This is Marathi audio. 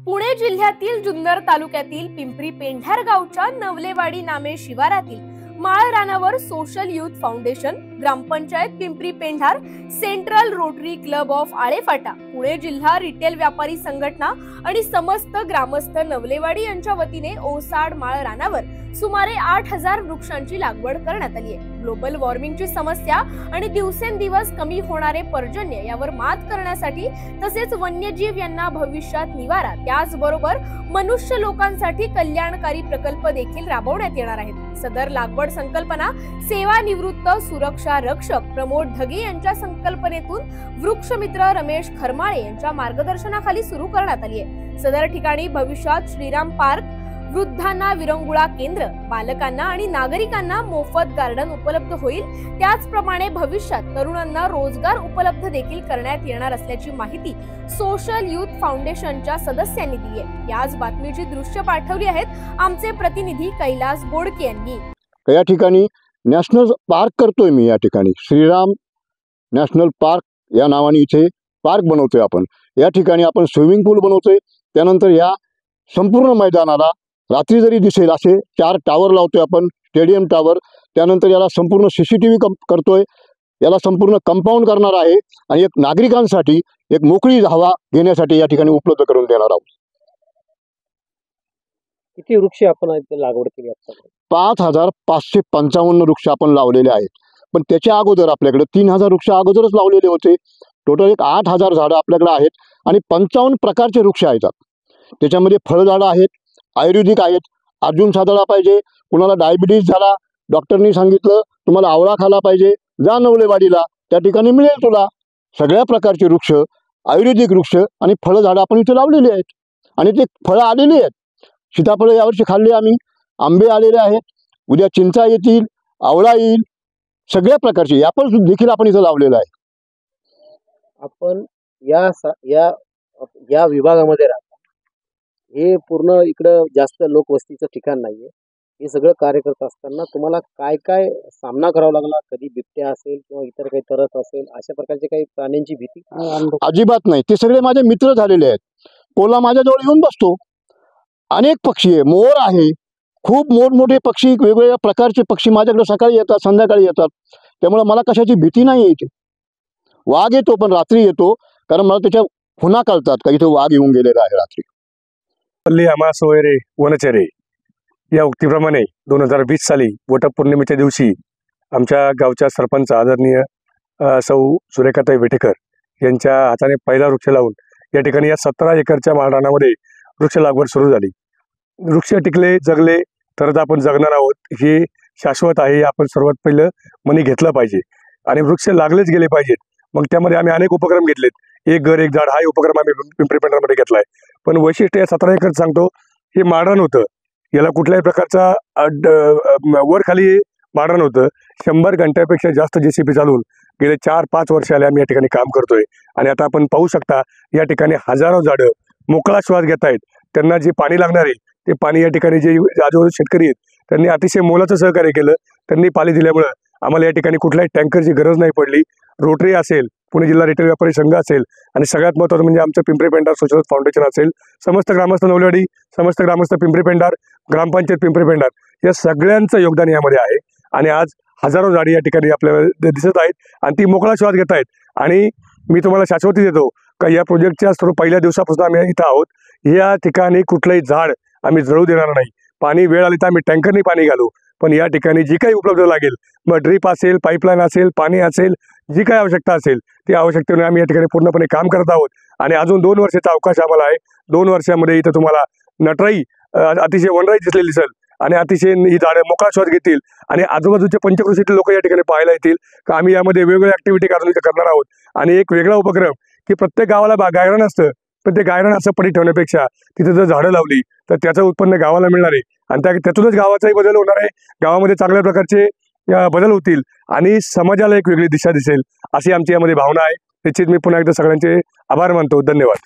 पुणे जिल्ह्यातील जुन्नर तालुक्यातील पिंपरी पेंढार गावच्या नवलेवाडी नामे शिवारातील माळ रानावर social youth foundation, gram panchayat Pimpri Pendhar, central rotary club of Alephata, Pune जिल्हा रिटेल व्यापारी संघटना आणि समस्त ग्रामस्थ नवलेवाडी यांच्या वतीने ओसाड माळ रानावर सुमारे 8000 वृक्षांची लागवड करण्यात आली आहे। ग्लोबल वॉर्मिंगची समस्या आणि दिवसेंदिवस कमी होणारे पर्जन्य यावर मात करण्यासाठी तसेच वन्यजीव यांना भविष्यात निवारा, त्याचबरोबर मनुष्य लोकांसाठी कल्याणकारी प्रकल्प देखील राबवण्यात येणार आहेत। सदर लागवड संकल्पना सेवानिवृत्त सुरक्षा रक्षक प्रमोद ढगे यांच्या संकल्पनेतून वृक्षमित्र रमेश खरमाळे यांच्या मार्गदर्शनाखाली सुरू करण्यात आली आहे। सदर ठिकाणी भविष्यात श्रीराम पार्क, वृद्धांना विरंगुळा केंद्र, बालकांना आणि नागरिकांना मोफत गार्डन उपलब्ध होईल। त्याचप्रमाणे भविष्यात तरुणांना रोजगार उपलब्ध देखील करण्यात येणार असल्याची माहिती सोशल युथ फाउंडेशनच्या सदस्यांनी दिली आहे। याच बातमीची दृश्य पाठवली आहेत आमचे प्रतिनिधी कैलास बोडके यांनी। या ठिकाणी नॅशनल पार्क करतोय मी, या ठिकाणी श्रीराम नॅशनल पार्क या नावाने इथे पार्क बनवतोय आपण। या ठिकाणी आपण स्विमिंग पूल बनवतोय, त्यानंतर या संपूर्ण मैदानाला रात्री जरी दिसेल असे 4 टावर लावतोय आपण, स्टेडियम टावर। त्यानंतर याला संपूर्ण CCTV करतोय, याला संपूर्ण कंपाऊंड करणार आहे आणि एक नागरिकांसाठी एक मोकळी हवा घेण्यासाठी या ठिकाणी उपलब्ध करून देणार आहोत। किती वृक्ष आपण लागवड केली आता? 5555 वृक्ष आपण लावलेले आहेत, पण त्याच्या अगोदर आपल्याकडे 3000 वृक्ष अगोदरच लावलेले होते। टोटल एक 8000 झाडं आपल्याकडे आहेत आणि 55 प्रकारचे वृक्ष आहेत। त्याच्यामध्ये फळझाडं आहेत, आयुर्वेदिक आहेत, अर्जुन साधळा पाहिजे, कुणाला डायबिटीज झाला, डॉक्टरनी सांगितलं तुम्हाला आवळा खाला पाहिजे, जा नवलेवाडीला, त्या ठिकाणी मिळेल तुला। सगळ्या प्रकारचे वृक्ष, आयुर्वेदिक वृक्ष आणि फळझाडं आपण इथे लावलेली आहेत आणि ते फळं आलेली आहेत। सीताफळं यावर्षी खाल्ली आम्ही, आंबे आलेले आहेत, उद्या चिंचा येतील, आवळा येईल, सगळ्या प्रकारचे ॲपल देखील आपण इथे लावलेलं आहे। आपण या विभागामध्ये राहता, हे पूर्ण इकडं जास्त लोकवस्तीचं ठिकाण नाहीये। हे सगळं कार्य करत असताना तुम्हाला काय काय सामना करावा लागला? कधी बिबट्या असेल किंवा इतर काही तरस असेल, अशा प्रकारचे काही प्राण्यांची भीती? अजिबात नाही, ते सगळे माझे मित्र झालेले आहेत। कोल्हा माझ्याजवळ येऊन बसतो, अनेक पक्षी आहे, मोर आहे, खूप मोठमोठे पक्षी, वेगवेगळ्या प्रकारचे पक्षी माझ्याकडे सकाळी येतात, संध्याकाळी येतात, त्यामुळे मला कशाची भीती नाही येते। वाघ येतो पण रात्री येतो, कारण मला त्याच्या खुणा कळतात का इथे वाघ येऊन गेलेला आहे रात्री। पल्ली आम्हा सोयरे वनचरे या उक्तीप्रमाणे 2020 साली वटपौर्णिमेच्या दिवशी आमच्या गावच्या सरपंच आदरणीय सौ सुरेखाताई वेटेकर यांच्या हाताने पहिला वृक्ष लावून या ठिकाणी या 17 एकरच्या माळरानामध्ये वृक्ष लागवड सुरू झाली। वृक्ष टिकले, जगले तरच आपण जगणार आहोत, हे शाश्वत आहे, हे आपण सर्वात पहिलं मनी घेतलं पाहिजे आणि वृक्ष लागलेच गेले पाहिजेत। मग त्यामध्ये आम्ही अनेक उपक्रम घेतलेत, एक घर एक झाड हा उपक्रम आम्ही पिंपरी पेंढारमध्ये घेतलाय। पण वैशिष्ट्य या 17 एकर सांगतो, हे माळरान होतं, याला कुठल्याही प्रकारचा वर खाली माळरान होतं। 100 घंट्यापेक्षा जास्त JCB चालवून गेले 4-5 वर्ष आले आम्ही या ठिकाणी काम करतोय आणि आता आपण पाहू शकता या ठिकाणी हजारो झाडं मोकळा श्वास घेत आहेत। त्यांना जे पाणी लागणार आहे ते पाणी या ठिकाणी जे आजूबाजू शेतकरी आहेत त्यांनी अतिशय मोलाचं सहकार्य केलं। त्यांनी पाणी दिल्यामुळं आम्हाला या ठिकाणी कुठल्याही टँकरची गरज नाही पडली। रोटरी असेल, पुणे जिल्हा रिटेल व्यापारी संघ असेल आणि सगळ्यात महत्त्वाचं म्हणजे आमचं पिंपरी पेंढार सोशल फाउंडेशन असेल, समस्त ग्रामस्थ नवलेवाडी, समस्त ग्रामस्थ पिंपरी पेंढार, ग्रामपंचायत पिंपरी पेंढार या सगळ्यांचं योगदान यामध्ये आहे आणि आज हजारो झाडी या ठिकाणी आपल्याला दिसत आहेत आणि ती मोकळा श्वास घेत आहेत। आणि मी तुम्हाला शाश्वती देतो का या प्रोजेक्टच्या सर्व पहिल्या दिवसापासून आम्ही इथं आहोत, या ठिकाणी कुठलंही झाड आम्ही जळू देणार नाही। पाणी वेळ आली तर आम्ही टँकरनी पाणी घालू, पण या ठिकाणी जी काही उपलब्ध लागेल, मग ड्रीप असेल, पाईपलाईन असेल, पाणी असेल, जी काही आवश्यकता असेल ती आवश्यकतेने आम्ही या ठिकाणी पूर्णपणे काम करत आहोत आणि अजून 2 वर्षाचा अवकाश आम्हाला आहे। 2 वर्षामध्ये इथं तुम्हाला नटराई, अतिशय वनराई दिसलेली दिसेल आणि अतिशय ही झाडं मोकळा श्वास घेतील आणि आजूबाजूचे पंचकृषीतील लोक या ठिकाणी पाहायला येतील का आम्ही यामध्ये वेगवेगळ्या ऍक्टिव्हिटी करणार आहोत। आणि एक वेगळा उपक्रम की प्रत्येक गावाला गायरान असतं, पण ते गायरान असं पडी ठेवण्यापेक्षा तिथे जर झाडं लावली तर त्याचं उत्पन्न गावाला मिळणार आहे आणि त्यातूनच गावाचाही बदल होणार आहे, गावामध्ये चांगल्या प्रकारचे बदल होतील आणि समाजाला एक वेगळी दिशा दिसेल, अशी आमची यामध्ये भावना आहे। निश्चित मी पुन्हा एकदा सगळ्यांचे आभार मानतो। धन्यवाद।